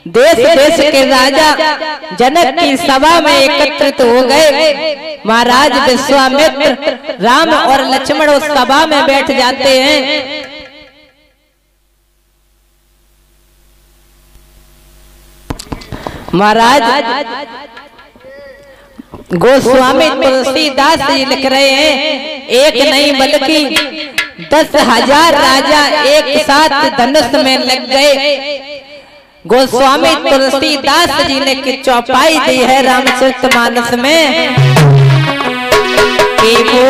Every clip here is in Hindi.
देश देश के राजा जनक की सभा में एकत्रित हो गए। महाराज विश्वामित्र राम और लक्ष्मण उस सभा में बैठ जाते हैं। महाराज गोस्वामी तुलसीदास जी लिख रहे हैं, एक नहीं बल्कि 10,000 राजा एक साथ धनुष में लग गए। गोस्वामी तुलसीदास जी ने की चौपाई दी है रामचरितमानस में कि वो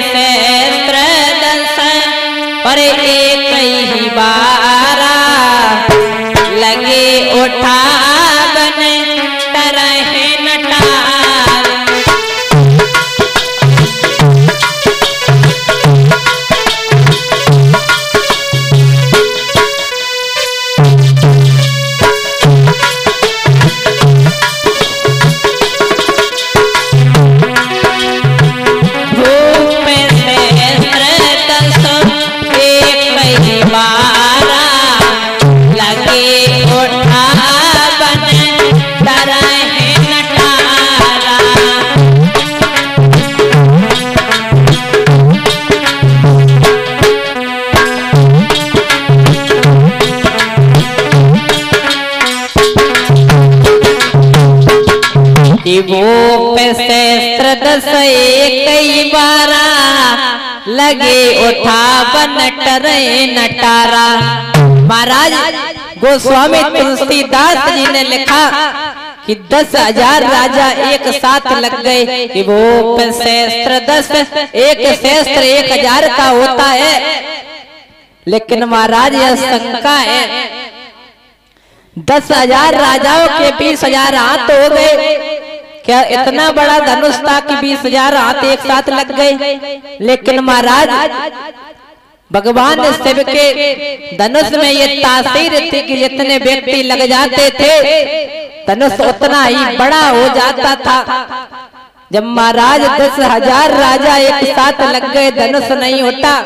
सहस्त्र दस पर एक ही बारा लगे उठा बने तरह नटार। वो सहस्त्र दस एक बारा लगे उठा बनटरे नटारा। महाराज गोस्वामी तुलसीदास जी ने लिखा कि 10,000 राजा एक साथ लग गए कि वो सहस्त्र दस, एक सहस्त्र 1,000 का होता है। लेकिन महाराज यह शंका है, 10,000 राजाओं के 20,000 हाथ हो गए, क्या इतना बड़ा धनुष था कि 20,000 हाथ एक साथ लग गए? लेकिन महाराज भगवान शिव के धनुष में ये तासीर थी कि जितने व्यक्ति लग जाते थे धनुष उतना ही बड़ा हो जाता था। जब महाराज 10,000 राजा एक साथ लग गए, धनुष नहीं उठा,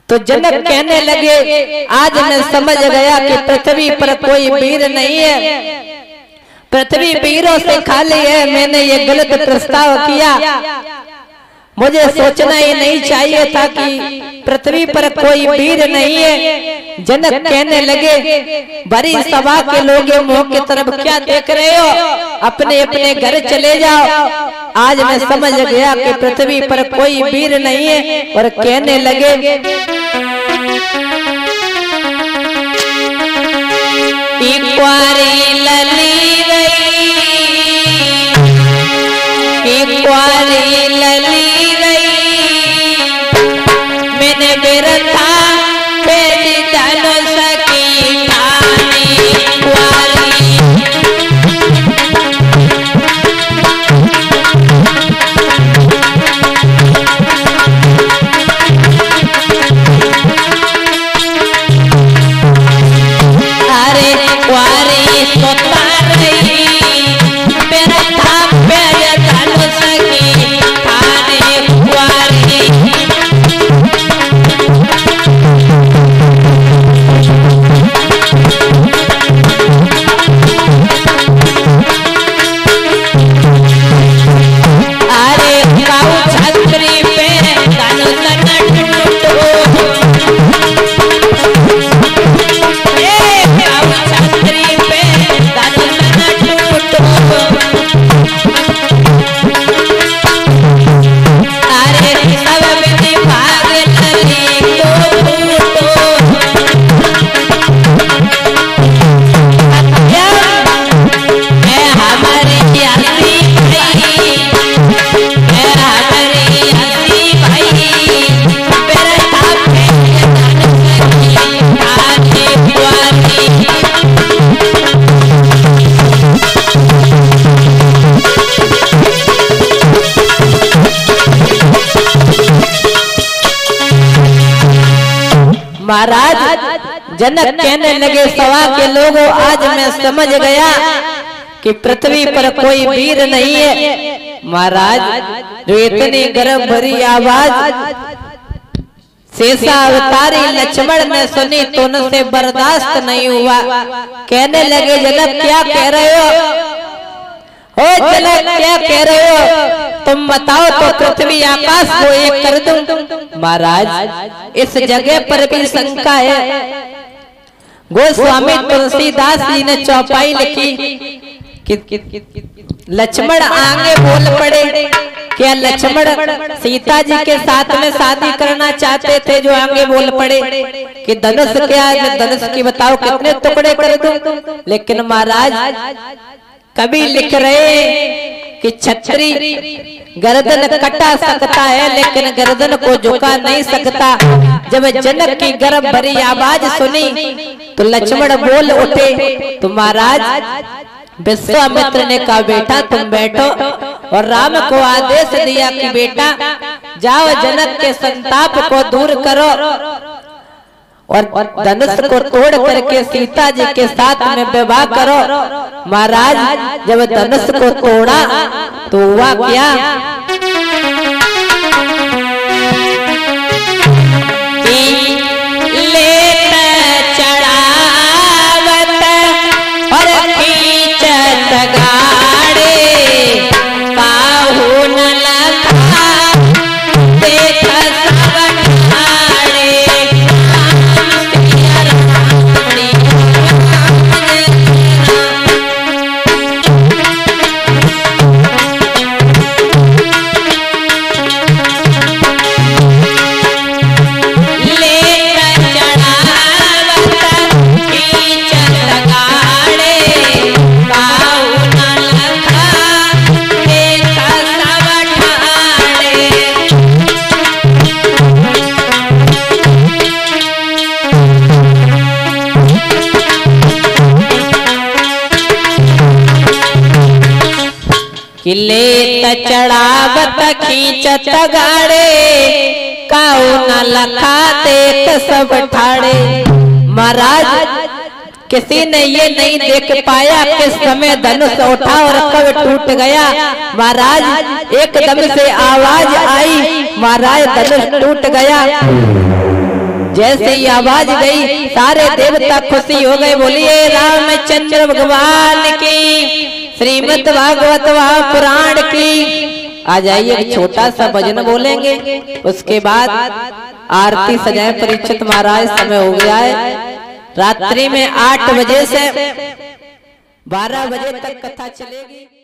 तो जनक कहने लगे, आज मैं समझ गया कि पृथ्वी पर कोई वीर नहीं है, पृथ्वी वीरों से खाली है। मैंने ये गलत प्रस्ताव किया, मुझे सोचना ही नहीं चाहिए था कि पृथ्वी पर कोई वीर नहीं है। जनक कहने लगे, बड़ी सभा के लोग मुंह की तरफ क्या देख रहे हो, अपने अपने घर चले जाओ। आज मैं समझ गया कि पृथ्वी पर कोई वीर नहीं है। और कहने लगे, कुंवारी लली गई, कुंवारी लली गई, मैंने बिरथा बेटी धनुष की ठानी कुंवारी। अरे कुंवारी तो तार रही, बिरथा बेटी धनुष की ठानी कुंवारी। महाराज जनक कहने लगे, सभा के लोगों, आज मैं समझ गया कि पृथ्वी पर कोई वीर नहीं है। महाराज जो इतनी गर्व भरी आवाज शेषा अवतारी लक्ष्मण ने सुनी तो उनसे बर्दाश्त नहीं हुआ। कहने लगे जनक क्या कह रहे हो जनक क्या कह रहे हो, तुम बताओ तो पृथ्वी आकाश को एक कर दूं। महाराज इस जगह पर भी शंका है। गोस्वामी तुलसीदास जी ने चौपाई लिखी कि लक्ष्मण आगे बोल पड़े। क्या लक्ष्मण सीता जी के साथ में शादी करना चाहते थे? जो आगे बोल पड़े कि धनुष क्या, धनुष की बताओ कितने टुकड़े कर दूं। लेकिन महाराज कवि लिख रहे कि छत्री गर्दन कटा सकता है लेकिन गर्दन को झुका नहीं सकता। जब जनक की गर्भ भरी आवाज सुनी तो लक्ष्मण बोल उठे। तो महाराज विश्वामित्र ने कहा बेटा तुम बैठो, और राम को आदेश दिया कि बेटा जाओ जनक के संताप को दूर करो और धनुष को तोड़ करके सीता जी के साथ में विवाह करो। महाराज जब धनुष को तोड़ा तो हुआ क्या किले चढ़ावत खींचत गाड़े काऊ न लखा देख सब ठाड़े। महाराज किसी ने ये नहीं देख पाया किस समय धनुष उठा और कब टूट गया। महाराज एकदम से आवाज आई, महाराज धनुष टूट गया। जैसे ही आवाज गई सारे देवता खुशी हो गए। बोलिए रामचंद्र भगवान की, श्रीमद् भागवत पुराण की। आ जाइए एक छोटा सा भजन बोलेंगे, उसके बाद आरती सजाए। परीक्षित महाराज समय हो गया है, रात्रि में 8 बजे से 12 बजे तक कथा चलेगी।